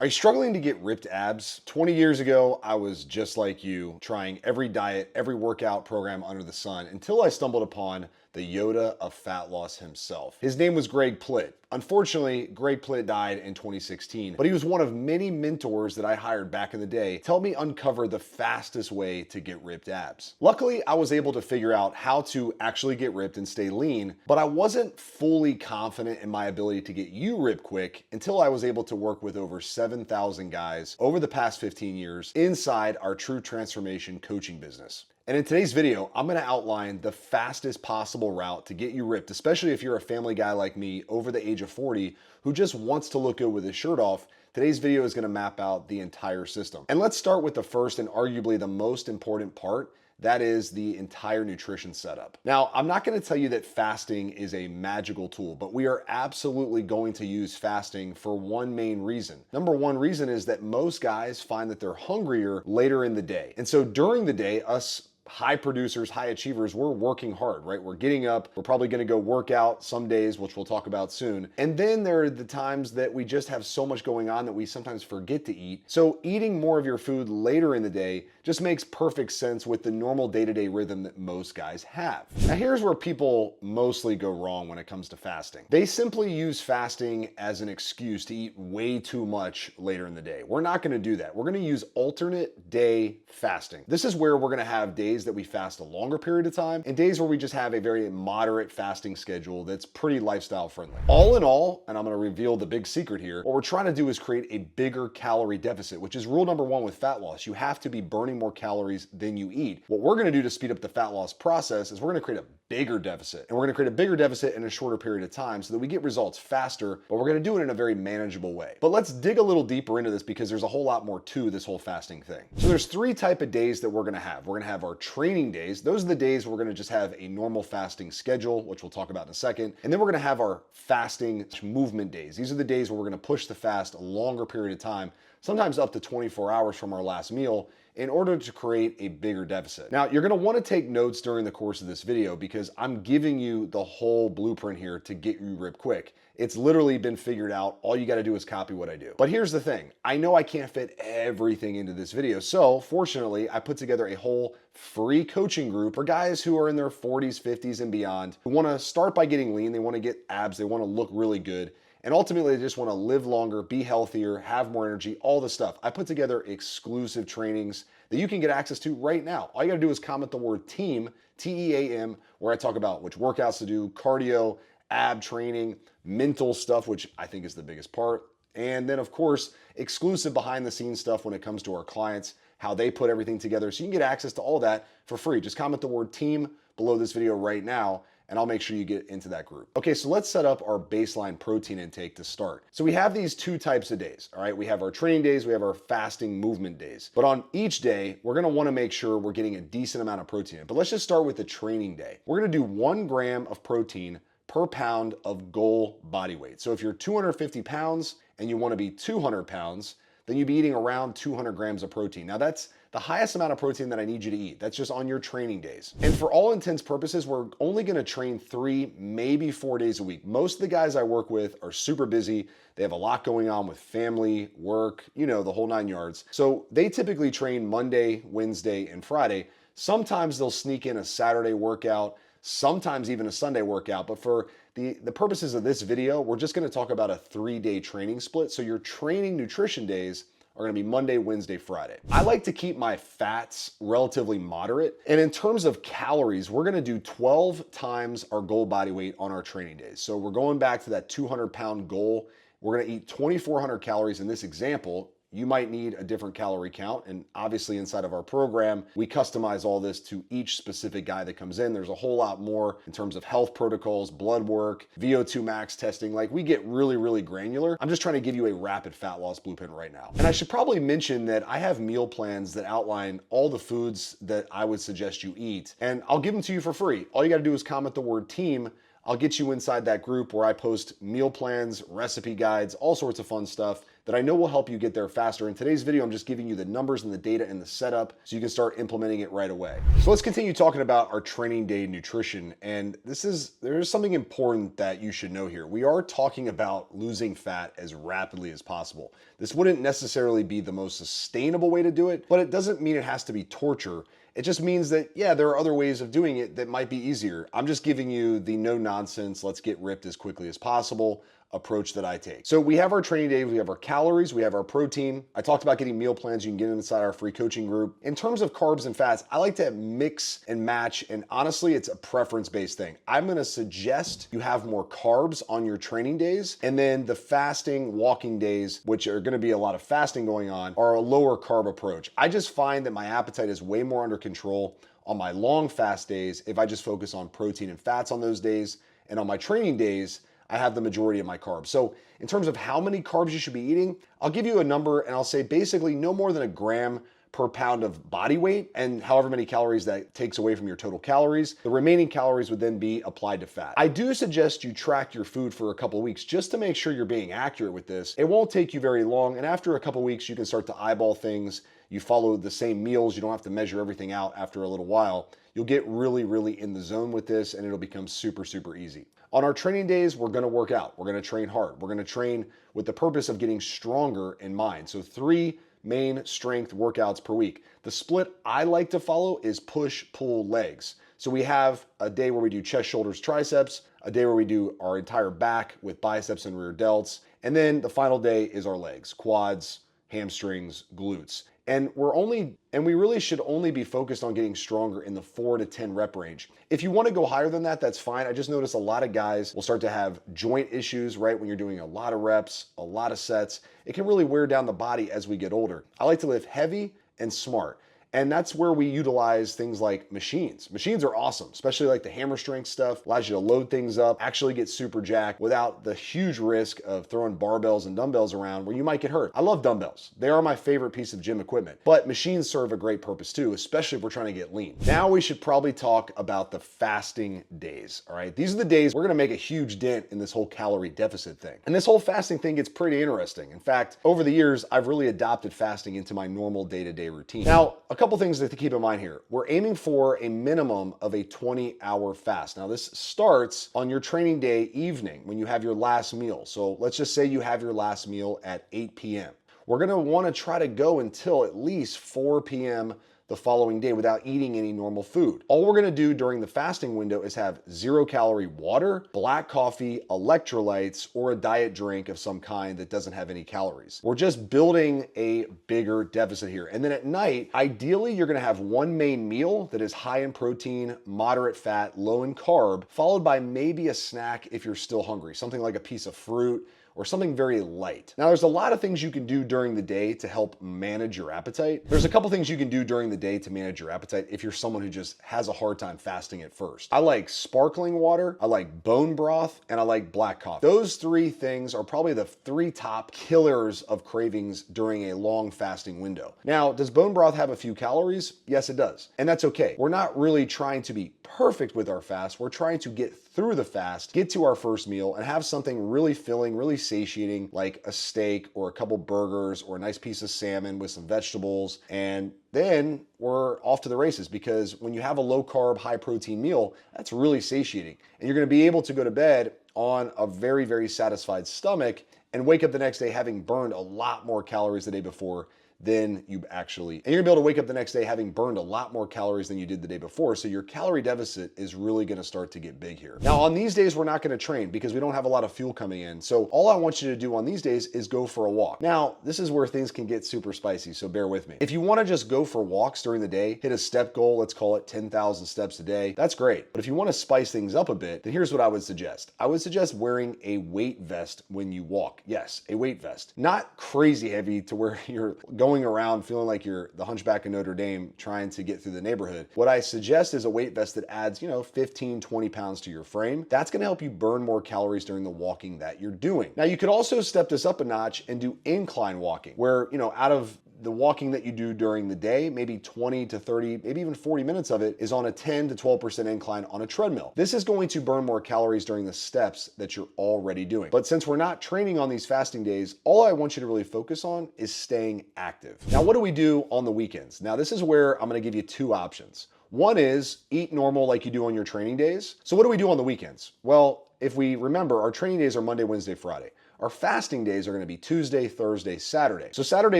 Are you struggling to get ripped abs? 20 years ago, I was just like you, trying every diet, every workout program under the sun until I stumbled upon the Yoda of fat loss himself. His name was Greg Plitt. Unfortunately, Greg Plitt died in 2016, but he was one of many mentors that I hired back in the day to help me uncover the fastest way to get ripped abs. Luckily, I was able to figure out how to actually get ripped and stay lean, but I wasn't fully confident in my ability to get you ripped quick until I was able to work with over 7,000 guys over the past 15 years inside our True Transformation coaching business. And in today's video, I'm gonna outline the fastest possible route to get you ripped, especially if you're a family guy like me over the age of 40 who just wants to look good with his shirt off. Today's video is gonna map out the entire system. And let's start with the first and arguably the most important part. That is the entire nutrition setup. Now, I'm not gonna tell you that fasting is a magical tool, but we are absolutely going to use fasting for one main reason. Number one reason is that most guys find that they're hungrier later in the day. And so during the day, us high producers, high achievers, we're working hard, right? We're getting up, we're probably gonna go work out some days, which we'll talk about soon. And then there are the times that we just have so much going on that we sometimes forget to eat. So eating more of your food later in the day just makes perfect sense with the normal day-to-day rhythm that most guys have. Now here's where people mostly go wrong when it comes to fasting. They simply use fasting as an excuse to eat way too much later in the day. We're not gonna do that. We're gonna use alternate day fasting. This is where we're gonna have days that we fast a longer period of time and days where we just have a very moderate fasting schedule that's pretty lifestyle friendly. All in all, and I'm gonna reveal the big secret here, what we're trying to do is create a bigger calorie deficit, which is rule number one with fat loss. You have to be burning more calories than you eat. What we're gonna do to speed up the fat loss process is we're gonna create a bigger deficit. And we're gonna create a bigger deficit in a shorter period of time so that we get results faster, but we're gonna do it in a very manageable way. But let's dig a little deeper into this because there's a whole lot more to this whole fasting thing. So there's three types of days that we're gonna have. We're gonna have our training days. Those are the days we're gonna just have a normal fasting schedule, which we'll talk about in a second. And then we're gonna have our fasting movement days. These are the days where we're gonna push the fast a longer period of time, sometimes up to 24 hours from our last meal, in order to create a bigger deficit. Now, you're gonna wanna take notes during the course of this video because I'm giving you the whole blueprint here to get you ripped quick. It's literally been figured out. All you gotta do is copy what I do. But here's the thing. I know I can't fit everything into this video. So fortunately, I put together a whole free coaching group for guys who are in their 40s, 50s, and beyond, who wanna start by getting lean. They wanna get abs. They wanna look really good. And ultimately, they just want to live longer, be healthier, have more energy, all the stuff. I put together exclusive trainings that you can get access to right now. All you got to do is comment the word TEAM, T-E-A-M, where I talk about which workouts to do, cardio, ab training, mental stuff, which I think is the biggest part. And then, of course, exclusive behind the scenes stuff when it comes to our clients, how they put everything together. So you can get access to all that for free. Just comment the word TEAM below this video right now, and I'll make sure you get into that group. Okay, so let's set up our baseline protein intake to start. So we have these two types of days, all right? We have our training days, we have our fasting movement days. But on each day, we're gonna wanna make sure we're getting a decent amount of protein. But let's just start with the training day. We're gonna do 1 gram of protein per pound of goal body weight. So if you're 250 pounds and you wanna be 200 pounds, then you'd be eating around 200 grams of protein. Now that's the highest amount of protein that I need you to eat. That's just on your training days. And for all intents purposes, we're only gonna train 3, maybe 4 days a week. Most of the guys I work with are super busy. They have a lot going on with family, work, you know, the whole 9 yards. So they typically train Monday, Wednesday, and Friday. Sometimes they'll sneak in a Saturday workout, sometimes even a Sunday workout. But for the purposes of this video, we're just gonna talk about a 3-day training split. So your training nutrition days are gonna be Monday, Wednesday, Friday. I like to keep my fats relatively moderate. And in terms of calories, we're gonna do 12 times our goal body weight on our training days. So we're going back to that 200-pound goal. We're gonna eat 2,400 calories in this example. You might need a different calorie count. And obviously inside of our program, we customize all this to each specific guy that comes in. There's a whole lot more in terms of health protocols, blood work, VO2 max testing. Like we get really, really granular. I'm just trying to give you a rapid fat loss blueprint right now. And I should probably mention that I have meal plans that outline all the foods that I would suggest you eat. And I'll give them to you for free. All you gotta do is comment the word TEAM. I'll get you inside that group where I post meal plans, recipe guides, all sorts of fun stuff that I know will help you get there faster. In today's video, I'm just giving you the numbers and the data and the setup so you can start implementing it right away. So let's continue talking about our training day nutrition. And there is something important that you should know here. We are talking about losing fat as rapidly as possible. This wouldn't necessarily be the most sustainable way to do it, but it doesn't mean it has to be torture. It just means that, yeah, there are other ways of doing it that might be easier. I'm just giving you the no nonsense, let's get ripped as quickly as possible approach that I take. So we have our training days, we have our calories, we have our protein. I talked about getting meal plans you can get inside our free coaching group. In terms of carbs and fats, I like to mix and match, and honestly, it's a preference-based thing. I'm gonna suggest you have more carbs on your training days, and then the fasting walking days, which are gonna be a lot of fasting going on, are a lower carb approach. I just find that my appetite is way more under control on my long fast days if I just focus on protein and fats on those days, and on my training days, I have the majority of my carbs. So in terms of how many carbs you should be eating, I'll give you a number and I'll say basically no more than a gram per pound of body weight, and however many calories that takes away from your total calories. The remaining calories would then be applied to fat. I do suggest you track your food for a couple of weeks just to make sure you're being accurate with this. It won't take you very long, and after a couple of weeks, you can start to eyeball things. You follow the same meals. You don't have to measure everything out after a little while. You'll get really, really in the zone with this, and it'll become super, super easy. On our training days, we're gonna work out. We're gonna train hard. We're gonna train with the purpose of getting stronger in mind. So 3 main strength workouts per week. The split I like to follow is push, pull, legs. So we have a day where we do chest, shoulders, triceps, a day where we do our entire back with biceps and rear delts, and then the final day is our legs, quads, hamstrings, glutes. And we really should only be focused on getting stronger in the 4 to 10 rep range. If you want to go higher than that, that's fine. I just noticed a lot of guys will start to have joint issues, right? When you're doing a lot of reps, a lot of sets, it can really wear down the body as we get older. I like to lift heavy and smart. And that's where we utilize things like machines. Machines are awesome, especially like the hammer strength stuff, allows you to load things up, actually get super jacked without the huge risk of throwing barbells and dumbbells around where you might get hurt. I love dumbbells. They are my favorite piece of gym equipment, but machines serve a great purpose too, especially if we're trying to get lean. Now we should probably talk about the fasting days, all right? These are the days we're gonna make a huge dent in this whole calorie deficit thing. And this whole fasting thing gets pretty interesting. In fact, over the years, I've really adopted fasting into my normal day-to-day routine. Now, a couple things to keep in mind here. We're aiming for a minimum of a 20-hour fast. Now this starts on your training day evening when you have your last meal. So let's just say you have your last meal at 8 p.m. We're gonna wanna try to go until at least 4 p.m. the following day without eating any normal food. All we're gonna do during the fasting window is have 0-calorie water, black coffee, electrolytes, or a diet drink of some kind that doesn't have any calories. We're just building a bigger deficit here. And then at night, ideally, you're gonna have one main meal that is high in protein, moderate fat, low in carb, followed by maybe a snack if you're still hungry, something like a piece of fruit, or something very light. Now, there's a lot of things you can do during the day to help manage your appetite. There's a couple things you can do during the day to manage your appetite if you're someone who just has a hard time fasting at first. I like sparkling water, I like bone broth, and I like black coffee. Those 3 things are probably the 3 top killers of cravings during a long fasting window. Now, does bone broth have a few calories? Yes, it does. And that's okay. We're not really trying to be perfect with our fast. We're trying to get through the fast, get to our first meal, and have something really filling, really satiating, like a steak or a couple burgers or a nice piece of salmon with some vegetables. And then we're off to the races, because when you have a low carb, high protein meal, that's really satiating. And you're gonna be able to go to bed on a very, very satisfied stomach and wake up the next day having burned a lot more calories the day before than you actually, and you're gonna be able to wake up the next day having burned a lot more calories than you did the day before. So your calorie deficit is really gonna start to get big here. Now on these days, we're not gonna train because we don't have a lot of fuel coming in. So all I want you to do on these days is go for a walk. Now, this is where things can get super spicy, so bear with me. If you wanna just go for walks during the day, hit a step goal, let's call it 10,000 steps a day, that's great. But if you wanna spice things up a bit, then here's what I would suggest. I would suggest wearing a weight vest when you walk. Yes, a weight vest. Not crazy heavy to where you're going around feeling like you're the Hunchback of Notre Dame trying to get through the neighborhood. What I suggest is a weight vest that adds, 15, 20 pounds to your frame. That's gonna help you burn more calories during the walking that you're doing. Now, you could also step this up a notch and do incline walking, where, out of the walking that you do during the day, maybe 20 to 30, maybe even 40 minutes of it is on a 10 to 12% incline on a treadmill. This is going to burn more calories during the steps that you're already doing. But since we're not training on these fasting days, all I want you to really focus on is staying active. Now, what do we do on the weekends? Now, this is where I'm gonna give you two options. One is eat normal like you do on your training days. So what do we do on the weekends? Well, if we remember, our training days are Monday, Wednesday, Friday. Our fasting days are going to be Tuesday, Thursday, Saturday. So Saturday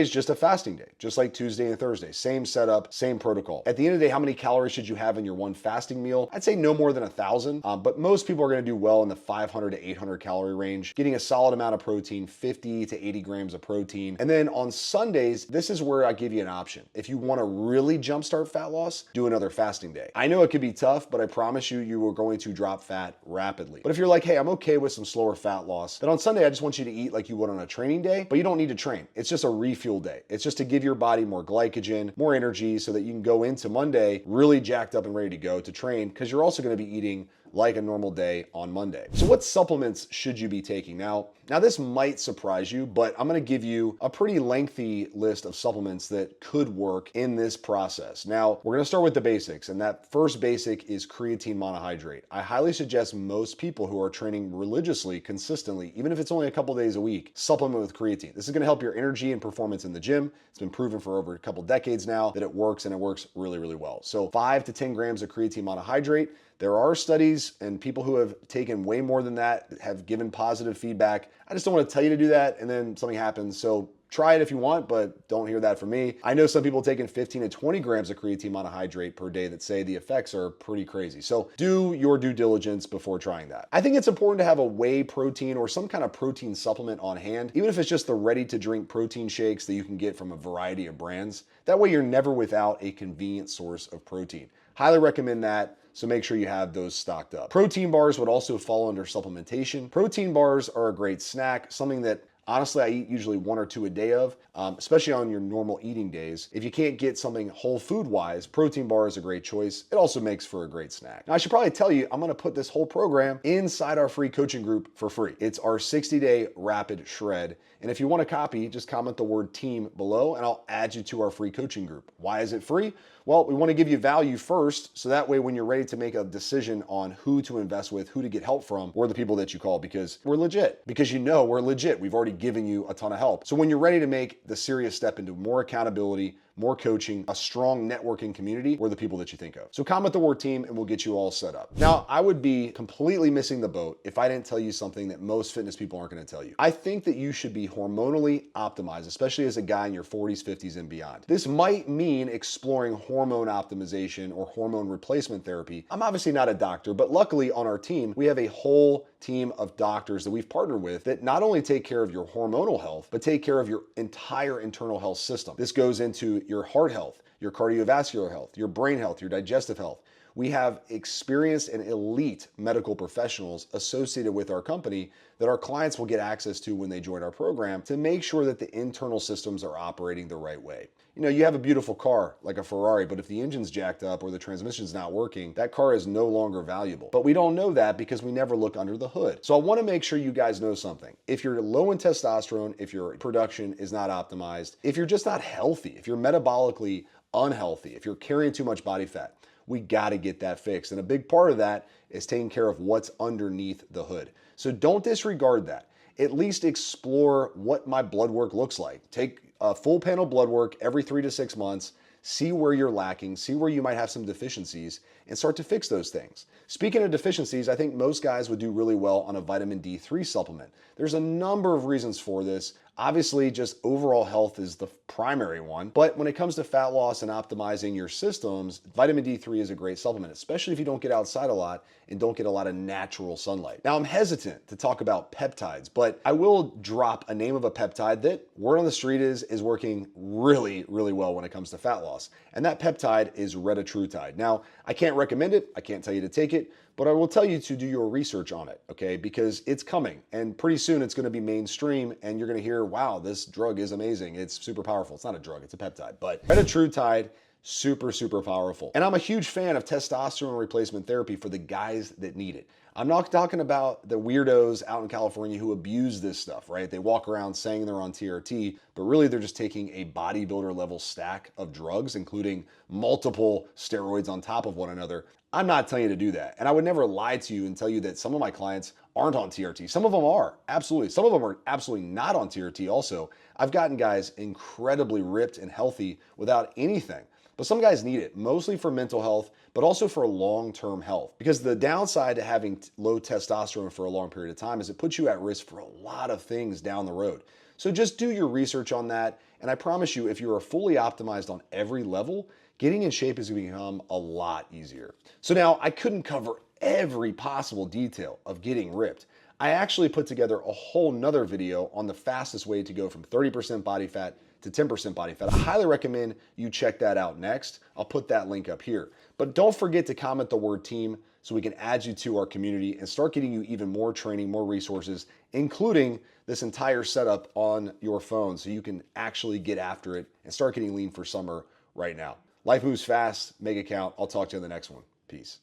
is just a fasting day, just like Tuesday and Thursday. Same setup, same protocol. At the end of the day, how many calories should you have in your one fasting meal? I'd say no more than 1,000, but most people are going to do well in the 500 to 800 calorie range, getting a solid amount of protein, 50 to 80 grams of protein. And then on Sundays, this is where I give you an option. If you want to really jumpstart fat loss, do another fasting day. I know it could be tough, but I promise you, you are going to drop fat rapidly. But if you're like, hey, I'm okay with some slower fat loss, then on Sunday, I just want you to eat like you would on a training day, but you don't need to train. It's just a refuel day. It's just to give your body more glycogen, more energy so that you can go into Monday really jacked up and ready to go to train, because you're also going to be eating like a normal day on Monday. So what supplements should you be taking? Now this might surprise you, but I'm gonna give you a pretty lengthy list of supplements that could work in this process. Now, we're gonna start with the basics, and that first basic is creatine monohydrate. I highly suggest most people who are training religiously, consistently, even if it's only a couple days a week, supplement with creatine. This is gonna help your energy and performance in the gym. It's been proven for over a couple decades now that it works, and it works really, really well. So 5 to 10 grams of creatine monohydrate. There are studies and people who have taken way more than that have given positive feedback. I just don't want to tell you to do that and then something happens. So try it if you want, but don't hear that from me. I know some people taking 15 to 20 grams of creatine monohydrate per day that say the effects are pretty crazy. So do your due diligence before trying that. I think it's important to have a whey protein or some kind of protein supplement on hand, even if it's just the ready to drink protein shakes that you can get from a variety of brands. That way you're never without a convenient source of protein. Highly recommend that. So make sure you have those stocked up. Protein bars would also fall under supplementation. Protein bars are a great snack, something that honestly I eat usually 1 or 2 a day of, especially on your normal eating days. If you can't get something whole food wise, protein bar is a great choice. It also makes for a great snack. Now I should probably tell you, I'm gonna put this whole program inside our free coaching group for free. It's our 60-day rapid shred. And if you want a copy, just comment the word team below and I'll add you to our free coaching group. Why is it free? Well, we want to give you value first, so that way when you're ready to make a decision on who to invest with, who to get help from, we're the people that you call, because we're legit. Because you know we're legit. We've already given you a ton of help. So when you're ready to make the serious step into more accountability, more coaching, a strong networking community, we're the people that you think of. So comment the word team and we'll get you all set up. Now, I would be completely missing the boat if I didn't tell you something that most fitness people aren't gonna tell you. I think that you should be hormonally optimized, especially as a guy in your 40s, 50s, and beyond. This might mean exploring hormone optimization or hormone replacement therapy. I'm obviously not a doctor, but luckily on our team, we have a whole team of doctors that we've partnered with that not only take care of your hormonal health, but take care of your entire internal health system. This goes into your heart health, your cardiovascular health, your brain health, your digestive health. We have experienced and elite medical professionals associated with our company that our clients will get access to when they join our program to make sure that the internal systems are operating the right way. You know, you have a beautiful car like a Ferrari, but if the engine's jacked up or the transmission's not working, that car is no longer valuable. But we don't know that because we never look under the hood. So I want to make sure you guys know something. If you're low in testosterone, if your production is not optimized, if you're just not healthy, if you're metabolically unhealthy, if you're carrying too much body fat, we got to get that fixed. And a big part of that is taking care of what's underneath the hood. So don't disregard that. At least explore what my blood work looks like. Take a full panel blood work every 3 to 6 months, see where you're lacking, see where you might have some deficiencies, and start to fix those things. Speaking of deficiencies, I think most guys would do really well on a vitamin D3 supplement. There's a number of reasons for this. Obviously, just overall health is the primary one. But when it comes to fat loss and optimizing your systems, vitamin D3 is a great supplement, especially if you don't get outside a lot and don't get a lot of natural sunlight. Now, I'm hesitant to talk about peptides, but I will drop a name of a peptide that word on the street is working really, really well when it comes to fat loss. And that peptide is retatrutide. Now, I can't recommend it. I can't tell you to take it, but I will tell you to do your research on it, okay? Because it's coming and pretty soon it's gonna be mainstream and you're gonna hear, wow, this drug is amazing. It's super powerful. It's not a drug, it's a peptide. But retatrutide Super, super powerful. And I'm a huge fan of testosterone replacement therapy for the guys that need it. I'm not talking about the weirdos out in California who abuse this stuff, right? They walk around saying they're on TRT, but really they're just taking a bodybuilder level stack of drugs, including multiple steroids on top of one another. I'm not telling you to do that. And I would never lie to you and tell you that some of my clients aren't on TRT. Some of them are, absolutely. Some of them are absolutely not on TRT also. I've gotten guys incredibly ripped and healthy without anything. But some guys need it, mostly for mental health, but also for long-term health. Because the downside to having low testosterone for a long period of time is it puts you at risk for a lot of things down the road. So just do your research on that. And I promise you, if you are fully optimized on every level, getting in shape is going to become a lot easier. So now I couldn't cover every possible detail of getting ripped. I actually put together a whole nother video on the fastest way to go from 30% body fat to 10% body fat. I highly recommend you check that out next. I'll put that link up here. But don't forget to comment the word team so we can add you to our community and start getting you even more training, more resources, including this entire setup on your phone so you can actually get after it and start getting lean for summer right now. Life moves fast, make it count. I'll talk to you in the next one. Peace.